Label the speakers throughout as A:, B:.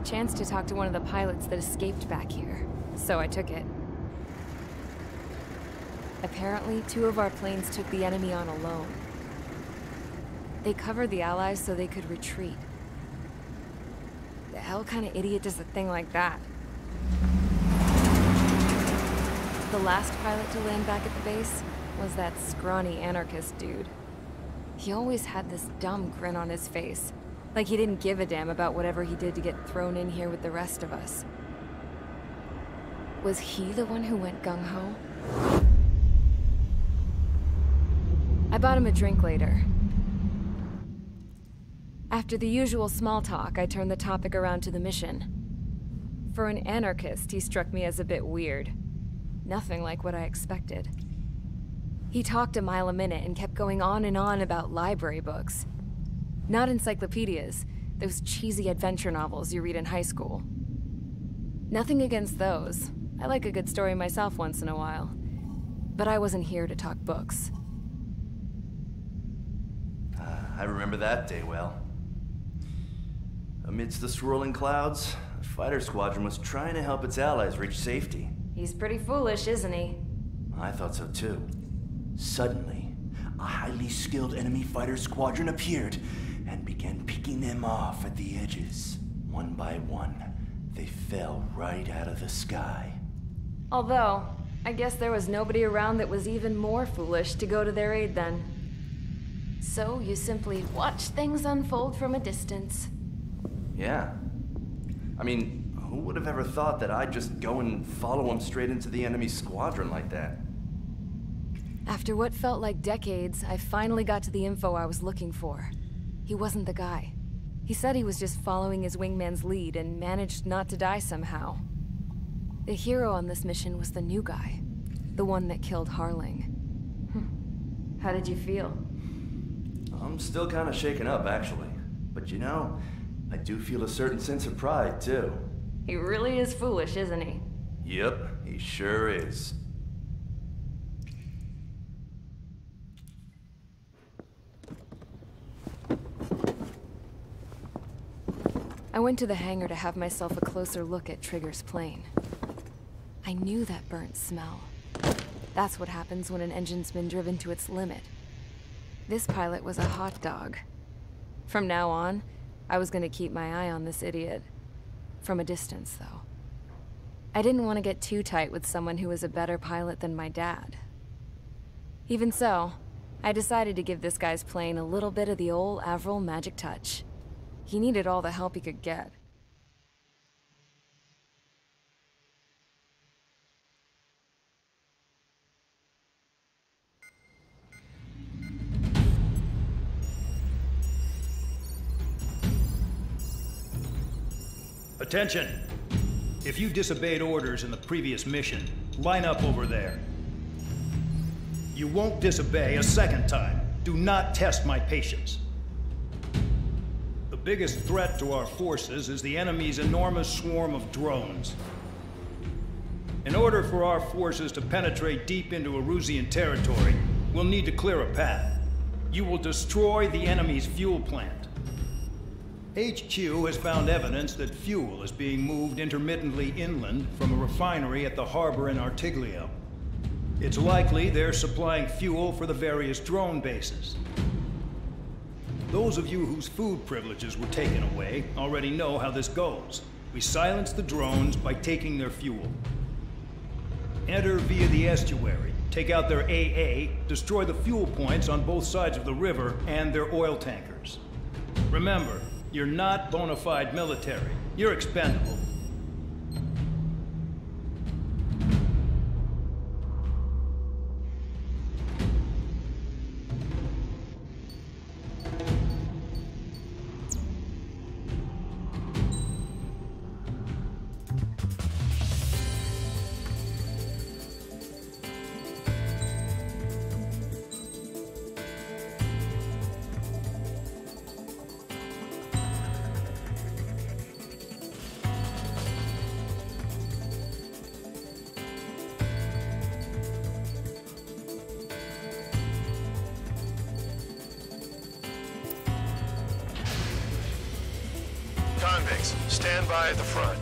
A: chance to talk to one of the pilots that escaped back here, so I took it. Apparently, 2 of our planes took the enemy on alone. They covered the Allies so they could retreat. The hell kind of idiot does a thing like that? The last pilot to land back at the base was that scrawny anarchist dude. He always had this dumb grin on his face, like he didn't give a damn about whatever he did to get thrown in here with the rest of us. Was he the one who went gung-ho? I bought him a drink later. After the usual small talk, I turned the topic around to the mission. For an anarchist, he struck me as a bit weird. Nothing like what I expected. He talked a mile a minute and kept going on and on about library books. Not encyclopedias, those cheesy adventure novels you read in high school. Nothing against those. I like a good story myself once in a while. But I wasn't here to talk books.
B: I remember that day well. Amidst the swirling clouds, a fighter squadron was trying to help its allies reach safety.
A: He's pretty foolish, isn't he?
B: I thought so too. Suddenly, a highly skilled enemy fighter squadron appeared and began picking them off at the edges. One by one, they fell right out of the sky.
A: Although, I guess there was nobody around that was even more foolish to go to their aid then. So you simply watch things unfold from a distance.
B: Yeah. I mean, who would have ever thought that I'd just go and follow him straight into the enemy squadron like that?
A: After what felt like decades, I finally got to the info I was looking for. He wasn't the guy. He said he was just following his wingman's lead and managed not to die somehow. The hero on this mission was the new guy. The one that killed Harling. How did you feel?
B: I'm still kind of shaken up, actually. But you know, I do feel a certain sense of pride, too.
A: He really is foolish, isn't he?
B: Yep, he sure is.
A: I went to the hangar to have myself a closer look at Trigger's plane. I knew that burnt smell. That's what happens when an engine's been driven to its limit. This pilot was a hot dog. From now on, I was gonna keep my eye on this idiot. From a distance, though. I didn't want to get too tight with someone who was a better pilot than my dad. Even so, I decided to give this guy's plane a little bit of the old Avril magic touch. He needed all the help he could get.
C: Attention! If you disobeyed orders in the previous mission, line up over there. You won't disobey a second time. Do not test my patience. The biggest threat to our forces is the enemy's enormous swarm of drones. In order for our forces to penetrate deep into Erusian territory, we'll need to clear a path. You will destroy the enemy's fuel plant. HQ has found evidence that fuel is being moved intermittently inland from a refinery at the harbor in Artiglio. It's likely they're supplying fuel for the various drone bases. Those of you whose food privileges were taken away already know how this goes. We silence the drones by taking their fuel. Enter via the estuary, take out their AA, destroy the fuel points on both sides of the river and their oil tankers. Remember, you're not bona fide military. You're expendable.
D: convicts. Stand by at the front.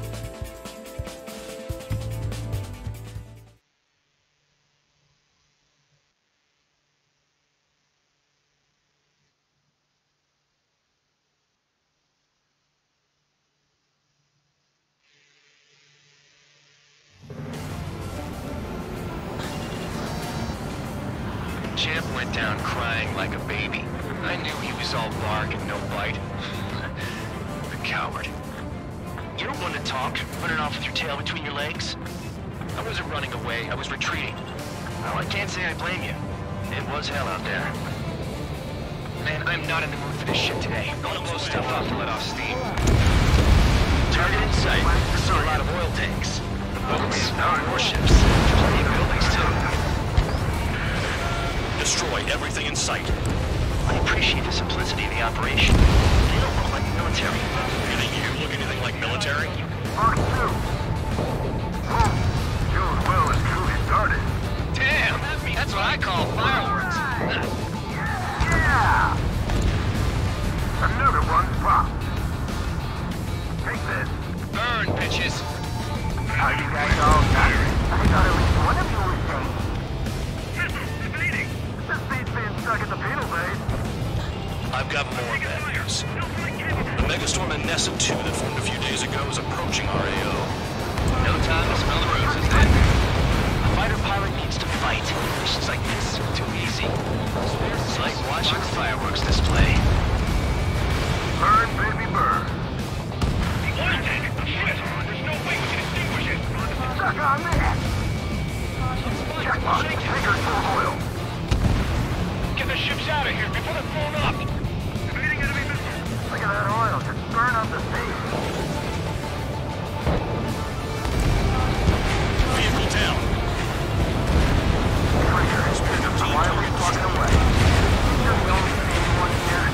E: Champ went down crying like a baby. I knew he was all bark and no bite. The coward. You don't want to talk, running off with your tail between your legs? I wasn't running away, I was retreating. Well, I can't say I blame you. It was hell out there. Man, I'm not in the mood for this shit today. I want to blow stuff up to let off steam. Target in sight. I see a lot of oil tanks. Boats, our warships. Plenty of buildings, too.
D: Destroy everything in sight.
E: I appreciate the simplicity of the operation. They don't look like military.
D: You think you look anything like military?
F: Mark 2. Joe's well and truly started.
E: Damn! That's what I call fireworks.
F: Yeah! Another one's popped. Take this.
E: Burn, bitches!
F: How you guys all got it? I thought at least one of you was safe. This beat's being stuck at the penal base.
D: I've got more bad news. The megastorm and Nessa 2 that formed a few days ago is approaching our AO.
E: No time to smell the roses, then. A fighter pilot needs to fight. Missions like this are too easy. It's like watching a fireworks display.
F: Burn, baby, burn.
E: The oil tank! Shit! There's no way we can extinguish it!
F: Stuck on that! Checkpoint. Tankers full of oil.
E: Get the ships out of here before they're blown up!
F: Evading enemy missile. Look at that oil. Just burn up the sea.
D: Vehicle down.
F: Why are we fucking away? You're the only one here.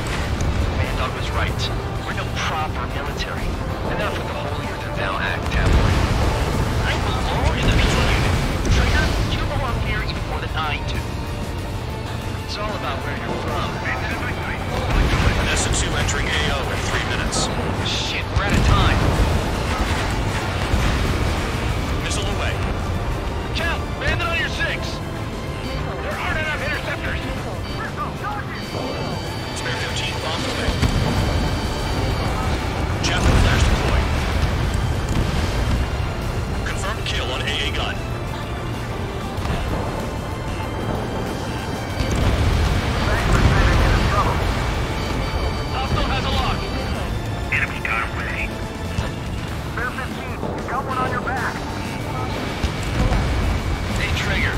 E: Mandog was right. We're no proper military. Enough with the holier-than-thou act, tabloid. I belong in the people unit. Trigger, you belong here even more than I do. It's all about where you're from.
D: Nessa 2 entering AO in 3 minutes.
E: Shit, we're out of time.
D: Missile away.
E: Count, bandit on your 6. There aren't enough interceptors.
D: Spare 15 bombs away. Chapter flash deployed. Confirmed kill on AA gun.
E: Hostile has a lock.
F: Enemy got away. Spare 15. Got one on your back.
E: Hey, Trigger,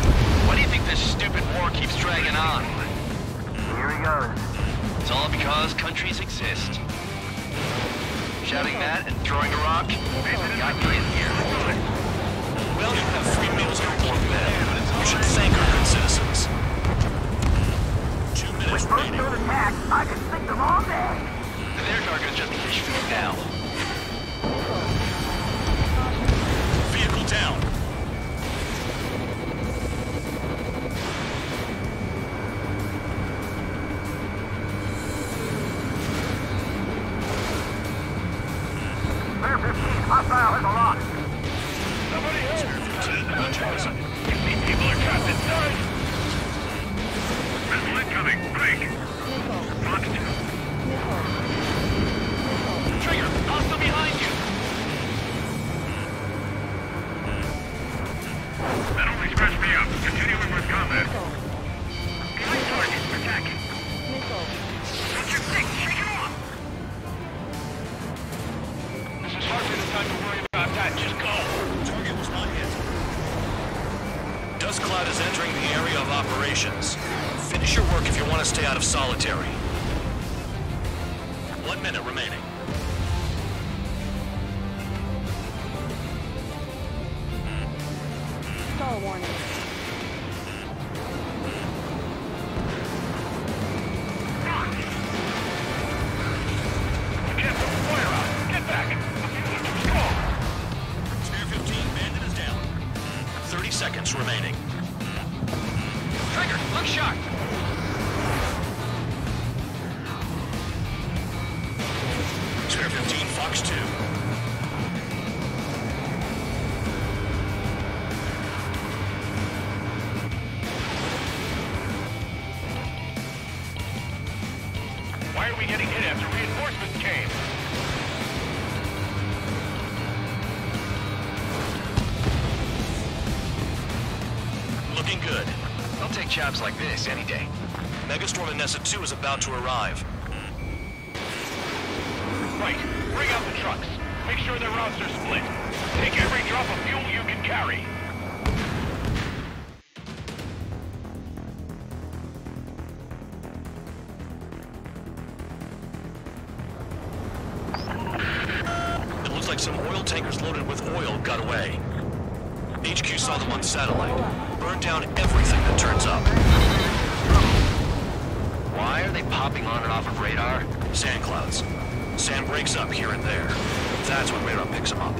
E: why do you think this stupid war keeps dragging on?
F: Here he goes.
E: It's all because countries exist. Shouting that and throwing a rock got me in here.
D: Well, you have free meals and a warm bed. You should thank our good citizens. 2 minutes
F: With first
D: remaining.
F: third attack, I can sink them all day.
E: Their target's just fish food now.
D: Vehicle down.
F: Spare 15. Hostile has a lock.
E: Somebody help!
D: These
E: people are trapped inside!
F: Missile incoming. Break. Fox 2.
E: Trigger, hostile behind you!
F: That only scratched me up. Continuing with combat. Elite target attacking. What's your thing? Shake it off.
E: This is hardly the time to worry about that. Just go!
D: Target was not hit. Dust cloud is entering the area of operations. Finish your work if you want to stay out of solitary. 1 minute remaining.
A: Star warning.
E: Get the fire out! Get back! Go!
D: Spare 15, bandit is down. 30 seconds remaining.
E: Trigger, look sharp!
D: Spare 15 Fox 2.
F: Why are we getting hit after reinforcements came?
D: Looking good.
E: I'll take jobs like this any day.
D: Megastorm and Nessa 2 is about to arrive.
F: Right. Bring out the trucks. Make sure their routes are split. Take every drop of fuel you can carry.
D: It looks like some oil tankers loaded with oil got away. HQ saw them on satellite. Burned down everything that turns up.
E: Why are they popping on and off of radar?
D: Sand clouds. Sand breaks up here and there. That's when radar picks them up.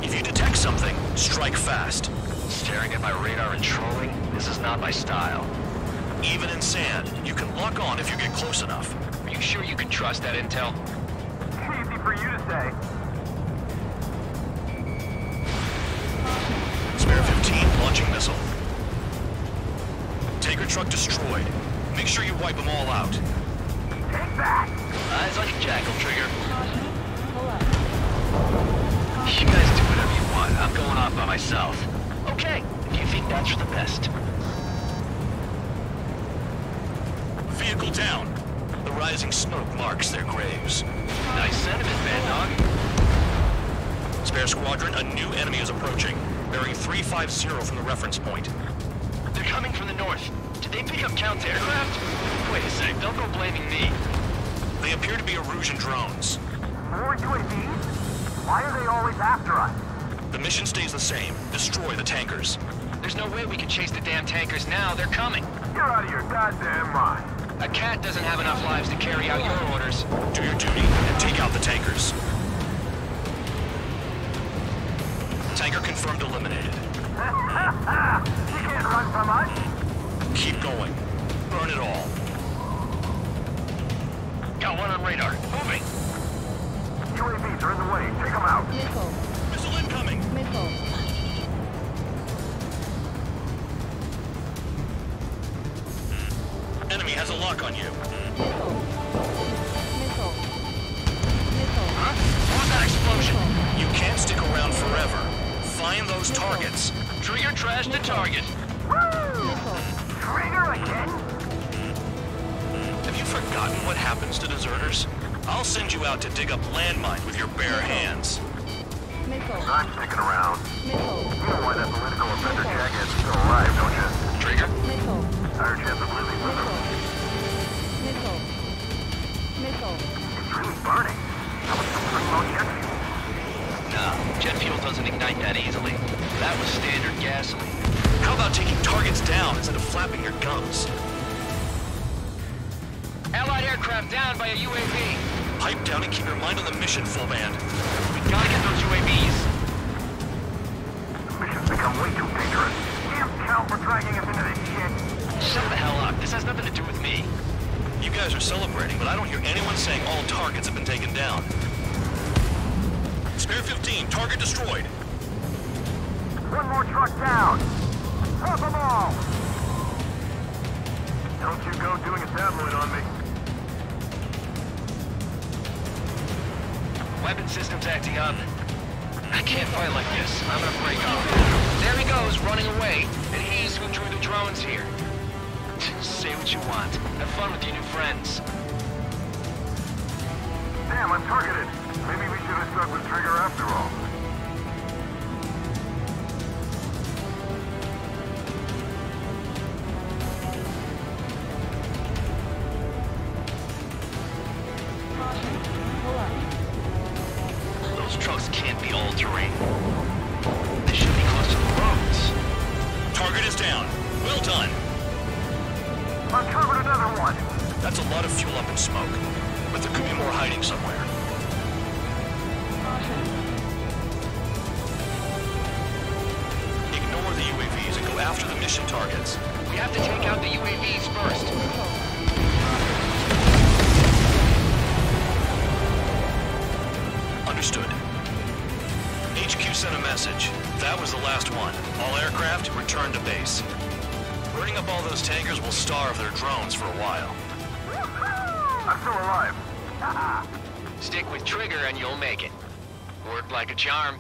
D: If you detect something, strike fast.
E: Staring at my radar and trolling? This is not my style.
D: Even in sand, you can lock on if you get close enough.
E: Are you sure you can trust that intel?
F: Easy for you to say.
D: Spare 15 launching missile. Tanker truck destroyed. Make sure you wipe them all out.
F: Take that!
E: Eyes on your jackal, Trigger. You guys do whatever you want. I'm going off by myself. Okay, if you think that's for the best.
D: Vehicle down. The rising smoke marks their graves.
E: Nice sentiment, Bad Dog.
D: Spare squadron, a new enemy is approaching. Bearing 350 from the reference point.
E: They're coming from the north. Did they pick up counter-aircraft? Wait a sec, don't go blaming me.
D: They appear to be Erusian drones.
F: More UAVs? Why are they always after us?
D: The mission stays the same. Destroy the tankers.
E: There's no way we can chase the damn tankers now. They're coming.
F: You're out of your goddamn mind.
E: A cat doesn't have enough lives to carry out your orders.
D: Do your duty and take out the tankers. Tanker confirmed eliminated.
F: You can't run from us.
D: Keep going. Burn it all.
E: Got one on radar. Moving.
F: UAVs are in the way. Take them out.
D: Missile incoming! Enemy has a lock on you.
E: Huh? What was that explosion?
D: You can't stick around forever. Find those targets.
E: Trigger trashed the target.
F: Trigger again?
D: Have you forgotten what happens to deserters? I'll send you out to dig up landmines with your bare hands.
F: I'm sticking around. You know why that political offender jackass is still alive, don't you?
E: Trigger?
F: Higher chance of living with him. It's really burning. How much to bring on jet fuel?
E: Nah, jet fuel doesn't ignite that easily. That was standard gasoline.
D: How about taking targets down instead of flapping your gums?
E: Allied aircraft down by a UAV.
D: Pipe down and keep your mind on the mission, full band.
E: We gotta get those UAVs.
F: The mission's become way too dangerous. Damn cow for dragging us into this shit.
E: Shut the hell up. This has nothing to do with me.
D: You guys are celebrating, but I don't hear anyone saying all targets have been taken down. Spare 15, target destroyed.
F: One more truck down. Drop them all. Don't you go doing a tabloid on me.
E: Weapon system's acting up. I can't fight like this. I'm gonna break off. There he goes, running away. And he's who drew the drones here. Say what you want. Have fun with your new friends.
F: Damn, I'm targeted. Maybe we should have stuck with Trigger after all.
E: Those trucks can't be all-terrain. They should be close to the roads.
D: Target is down. Well done.
F: Uncovered another one.
D: That's a lot of fuel up in smoke, but there could be more hiding somewhere. Ignore the UAVs and go after the mission targets.
E: We have to take out the UAVs first.
D: return to base. Burning up all those tankers will starve their drones for a while.
F: I'm still alive.
E: Stick with Trigger and you'll make it. Worked like a charm.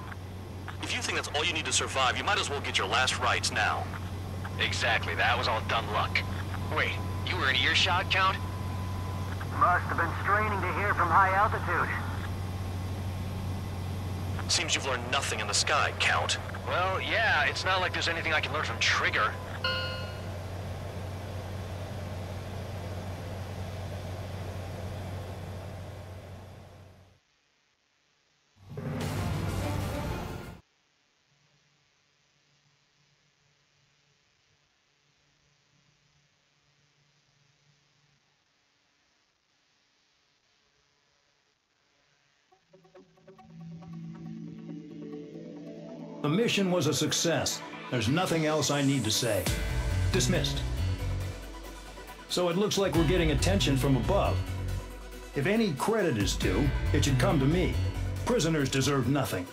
D: If you think that's all you need to survive, you might as well get your last rites now.
E: Exactly, that was all dumb luck. Wait, you were in earshot, Count?
F: Must have been straining to hear from high altitude.
D: Seems you've learned nothing in the sky, Count.
E: Well, yeah, it's not like there's anything I can learn from Trigger.
C: The mission was a success. There's nothing else I need to say. Dismissed. So it looks like we're getting attention from above. If any credit is due, it should come to me. Prisoners deserve nothing.